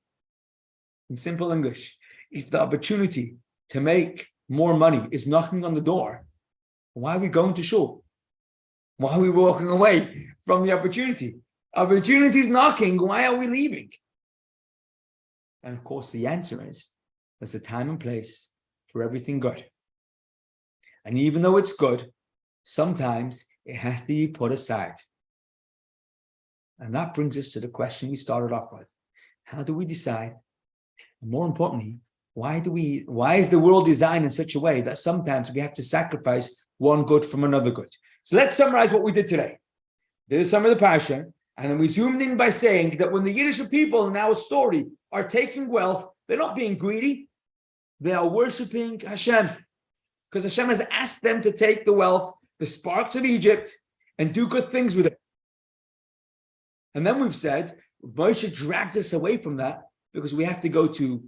In simple English, if the opportunity to make more money is knocking on the door, why are we going to shul? Why are we walking away from the opportunity? Opportunity is knocking. Why are we leaving? And of course, the answer is there's a time and place for everything good. And even though it's good, sometimes it has to be put aside. And that brings us to the question we started off with. How do we decide? And more importantly, why is the world designed in such a way that sometimes we have to sacrifice one good from another good? So let's summarize what we did today. This is some of the Parshah, and then we zoomed in by saying that when the Yiddish people in our story are taking wealth, they're not being greedy, they are worshiping Hashem. Because Hashem has asked them to take the wealth, the sparks of Egypt, and do good things with it. And then we've said, Moshe drags us away from that because we have to go to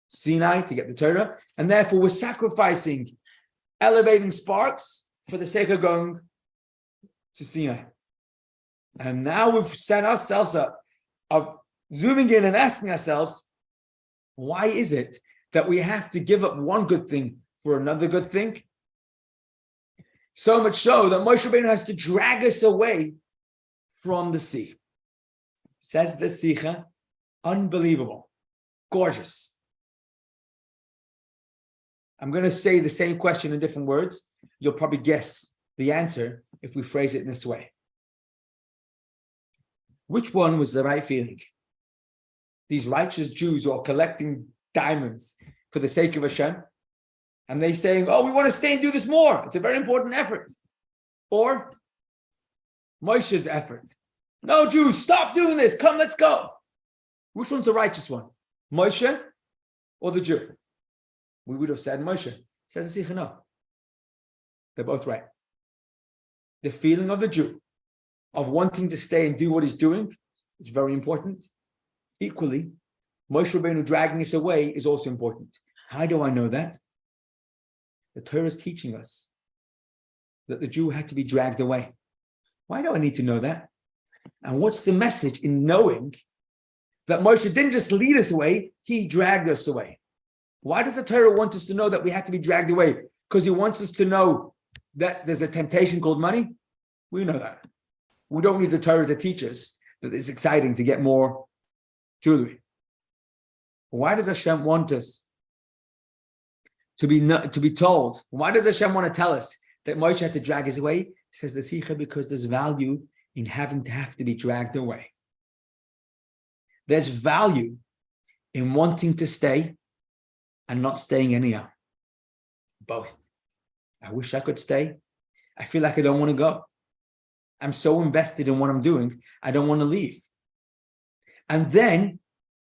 Sinai to get the Torah, and therefore we're sacrificing elevating sparks for the sake of going to Sinai. And now we've set ourselves up of zooming in and asking ourselves, why is it that we have to give up one good thing for another good thing? So much so that Moshe Rabbeinu has to drag us away from the sea. Says the Sikha, unbelievable, gorgeous. I'm going to say the same question in different words. You'll probably guess the answer if we phrase it in this way. Which one was the right feeling? These righteous Jews who are collecting diamonds for the sake of Hashem, and they saying, oh, we want to stay and do this more. It's a very important effort. Or Moshe's effort. No, Jews, stop doing this. Come, let's go. Which one's the righteous one? Moshe or the Jew? We would have said Moshe. Says the Sikha, no. They're both right. The feeling of the Jew of wanting to stay and do what he's doing is very important. Equally, Moshe Rabbeinu dragging us away is also important. How do I know that? The Torah is teaching us that the Jew had to be dragged away. Why do I need to know that? And what's the message in knowing that Moshe didn't just lead us away, he dragged us away? Why does the Torah want us to know that we have to be dragged away? Because he wants us to know that there's a temptation called money? We know that. We don't need the Torah to teach us that it's exciting to get more jewelry. Why does Hashem want us to be told? Why does Hashem want to tell us that Moshe had to drag us away? Says the Sikha, because there's value in having to have to be dragged away. There's value in wanting to stay and not staying anyhow. Both. I wish I could stay. I feel like I don't want to go. I'm so invested in what I'm doing, I don't want to leave. And then,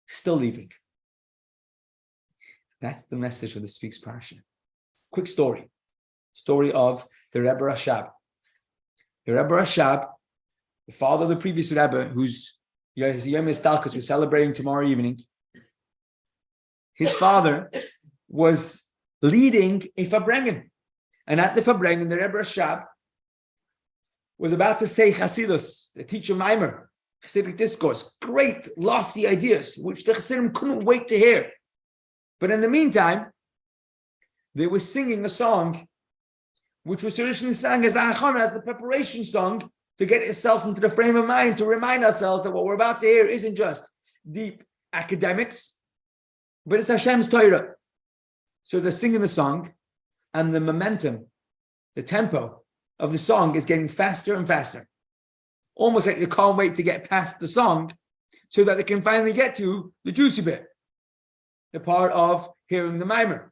still leaving. That's the message of this week's Parshah. Quick story. Story of the Rebbe Rashab. The Rebbe Rashab, the father of the previous Rebbe, whose Yom Estalkus we're celebrating tomorrow evening, his father was leading a Farbrengen. And at the Farbrengen, the Rebbe Rashab was about to say Chasidus, the teacher Maimer, Chassidic discourse, great, lofty ideas, which the Chassidim couldn't wait to hear. But in the meantime, they were singing a song, which was traditionally sung as the Achana, as the preparation song, to get ourselves into the frame of mind, to remind ourselves that what we're about to hear isn't just deep academics, but it's Hashem's Torah. So they're singing the song, and the momentum, the tempo of the song is getting faster and faster. Almost like they can't wait to get past the song so that they can finally get to the juicy bit, the part of hearing the mimer.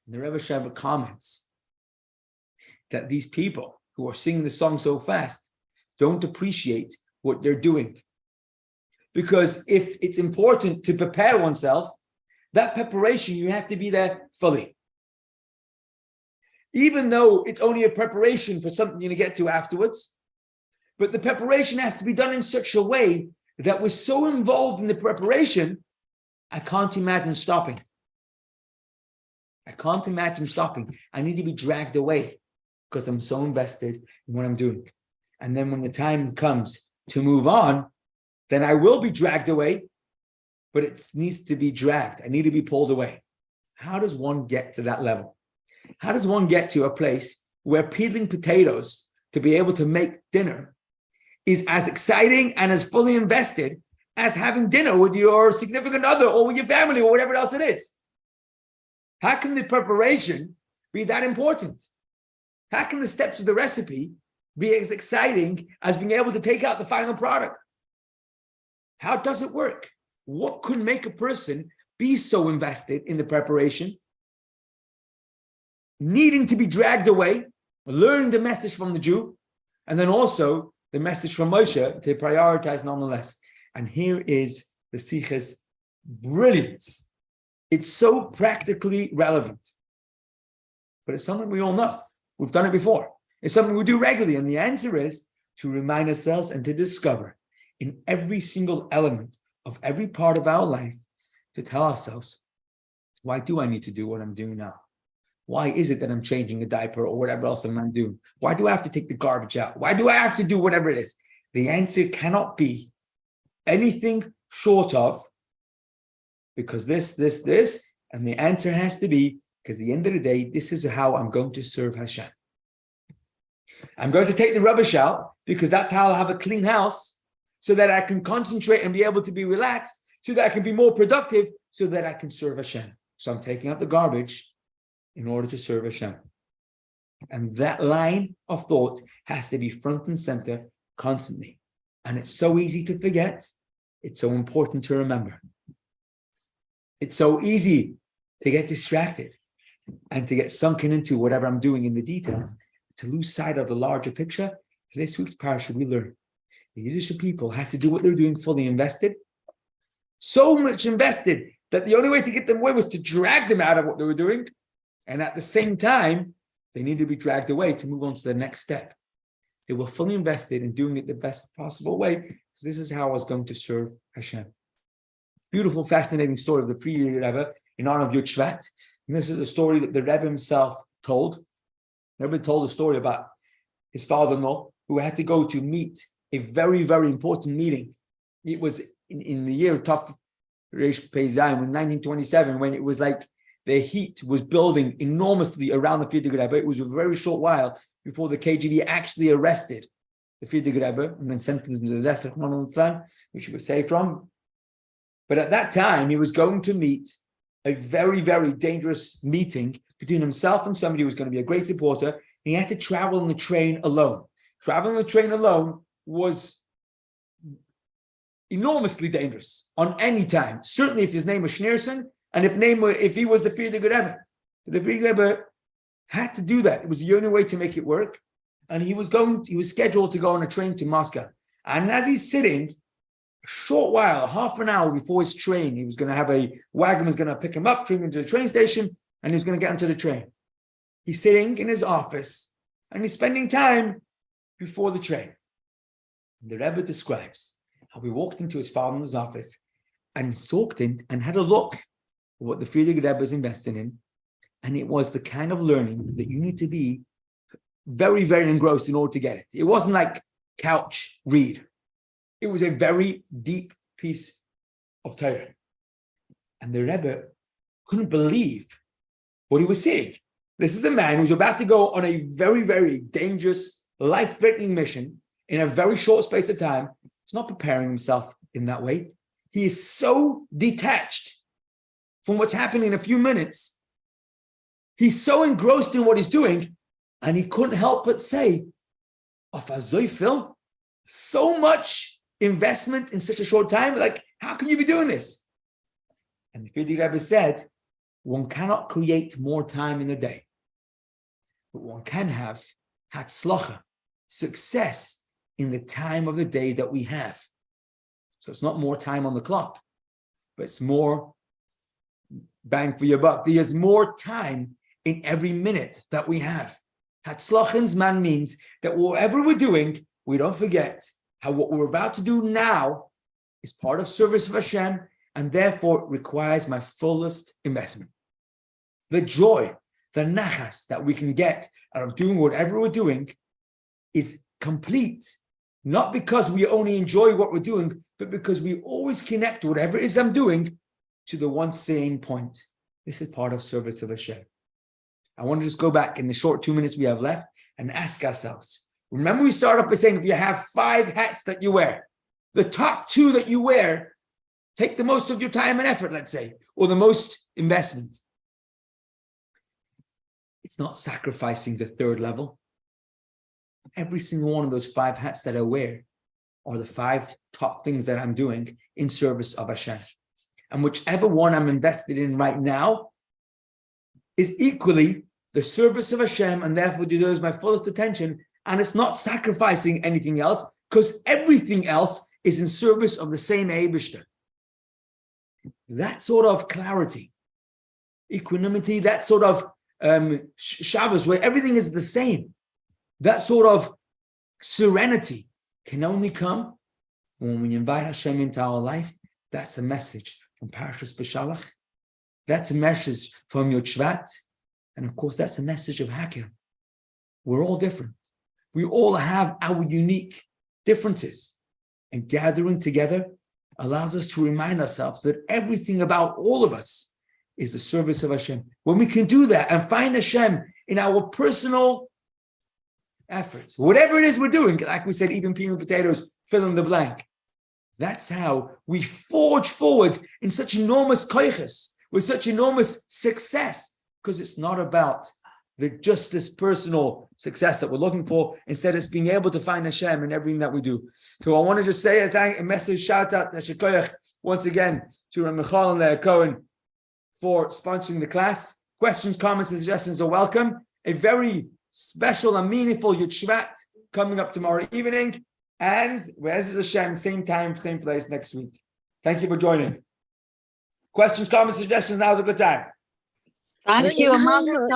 And the Rebbe Sheva comments that these people who are singing the song so fast don't appreciate what they're doing. Because if it's important to prepare oneself, that preparation, you have to be there fully. Even though it's only a preparation for something you're going to get to afterwards, but the preparation has to be done in such a way that we're so involved in the preparation, I can't imagine stopping. I can't imagine stopping. I need to be dragged away because I'm so invested in what I'm doing. And then when the time comes to move on, then I will be dragged away, but it needs to be dragged. I need to be pulled away. How does one get to that level? How does one get to a place where peeling potatoes to be able to make dinner is as exciting and as fully invested as having dinner with your significant other or with your family or whatever else it is? How can the preparation be that important? How can the steps of the recipe be as exciting as being able to take out the final product? How does it work? What could make a person be so invested in the preparation, needing to be dragged away, learning the message from the Jew, and then also the message from Moshe to prioritize nonetheless? And here is the Sicha's brilliance. It's so practically relevant, but it's something we all know. We've done it before. It's something we do regularly. And the answer is to remind ourselves and to discover in every single element of every part of our life, to tell ourselves, why do I need to do what I'm doing now? Why is it that I'm changing a diaper or whatever else I'm doing? Why do I have to take the garbage out? Why do I have to do whatever it is? The answer cannot be anything short of because this, and the answer has to be because at the end of the day, this is how I'm going to serve Hashem. I'm going to take the rubbish out because that's how I'll have a clean house so that I can concentrate and be able to be relaxed, so that I can be more productive, so that I can serve Hashem. So I'm taking out the garbage in order to serve Hashem. And that line of thought has to be front and center constantly. And it's so easy to forget. It's so important to remember. It's so easy to get distracted and to get sunken into whatever I'm doing in the details, to lose sight of the larger picture. This week's Parshah, we learn the Yiddish people had to do what they were doing fully invested, so much invested that the only way to get them away was to drag them out of what they were doing. And at the same time, they needed to be dragged away to move on to the next step. They were fully invested in doing it the best possible way, because this is how I was going to serve Hashem. Beautiful, fascinating story of the Friedrich Rebbe in honor of Yud Shvat. And this is a story that the Rebbe himself told. The Rebbe told a story about his father-in-law who had to go to meet a very, very important meeting. It was in the year of Taf Reish Pei Zayin, in 1927, when it was like the heat was building enormously around the Friedrich Rebbe. It was a very short while before the KGB actually arrested the Friedrich Rebbe and then sentenced him to death, which he was saved from. But at that time, he was going to meet a very, very dangerous meeting between himself and somebody who was going to be a great supporter. He had to travel on the train alone. Traveling on the train alone was enormously dangerous on any time. Certainly if his name was Schneerson, and if he was the Friedrich Rebbe. The Friedrich Rebbe had to do that. It was the only way to make it work. And he was scheduled to go on a train to Moscow. And as he's sitting, a short while, half an hour before his train, he was going to have a wagon was going to pick him up, bring him to the train station, and he was going to get onto the train. He's sitting in his office and he's spending time before the train. And the Rebbe describes how he walked into his father's office and soaked in and had a look at what the Friedrich Rebbe is investing in. And it was the kind of learning that you need to be very, very engrossed in order to get it. It wasn't like couch read. It was a very deep piece of Torah. And the Rebbe couldn't believe what he was seeing. This is a man who's about to go on a very, very dangerous, life-threatening mission in a very short space of time. He's not preparing himself in that way. He is so detached from what's happening in a few minutes. He's so engrossed in what he's doing, and he couldn't help but say, of a Zoy film, so much investment in such a short time, like, how can you be doing this? And the Friedrich Rebbe said, one cannot create more time in a day, but one can have hatzlacha, success in the time of the day that we have. So it's not more time on the clock, but it's more bang for your buck. There's more time in every minute that we have. Hatzlachen's man means that whatever we're doing, we don't forget how what we're about to do now is part of service of Hashem, and therefore requires my fullest investment. The joy, the nachas that we can get out of doing whatever we're doing is complete, not because we only enjoy what we're doing, but because we always connect whatever it is I'm doing to the one same point. This is part of service of Hashem. I want to just go back in the short 2 minutes we have left and ask ourselves. Remember, we started off by saying if you have 5 hats that you wear, the top 2 that you wear take the most of your time and effort, let's say, or the most investment. It's not sacrificing the 3rd level. Every single one of those 5 hats that I wear are the 5 top things that I'm doing in service of Hashem. And whichever one I'm invested in right now is equally the service of Hashem and therefore deserves my fullest attention. And it's not sacrificing anything else because everything else is in service of the same Eibishter. That sort of clarity, equanimity, that sort of Shabbos where everything is the same, that sort of serenity can only come when we invite Hashem into our life. That's a message from Parshas Bshalach. That's a message from Yud Shvat. And of course, that's a message of Hakel. We're all different. We all have our unique differences. And gathering together allows us to remind ourselves that everything about all of us is the service of Hashem. When we can do that and find Hashem in our personal efforts, whatever it is we're doing, like we said, even peanut potatoes, fill in the blank. That's how we forge forward in such enormous koiches, with such enormous success, because it's not about just this personal success that we're looking for. Instead, it's being able to find Hashem in everything that we do. So I want to just say a message, shout out once again to Michal and Leah Cohen for sponsoring the class. Questions, comments, and suggestions are welcome. A very special and meaningful Yud Shvat coming up tomorrow evening. And Be'ezus Hashem, same time, same place next week. Thank you for joining. Questions, comments, suggestions, now's a good time. Thank you, and mazel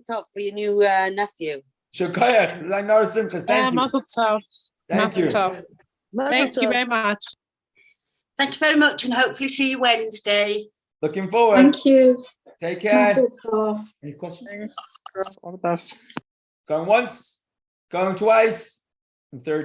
tov for your new nephew. Shukayach, thank you. Mazel tov. Thank you. Thank you very much. Thank you very much, and hopefully see you Wednesday. Looking forward. Thank you. Take care. Mazel tov. Any questions? All the best. Going once, going twice, and third.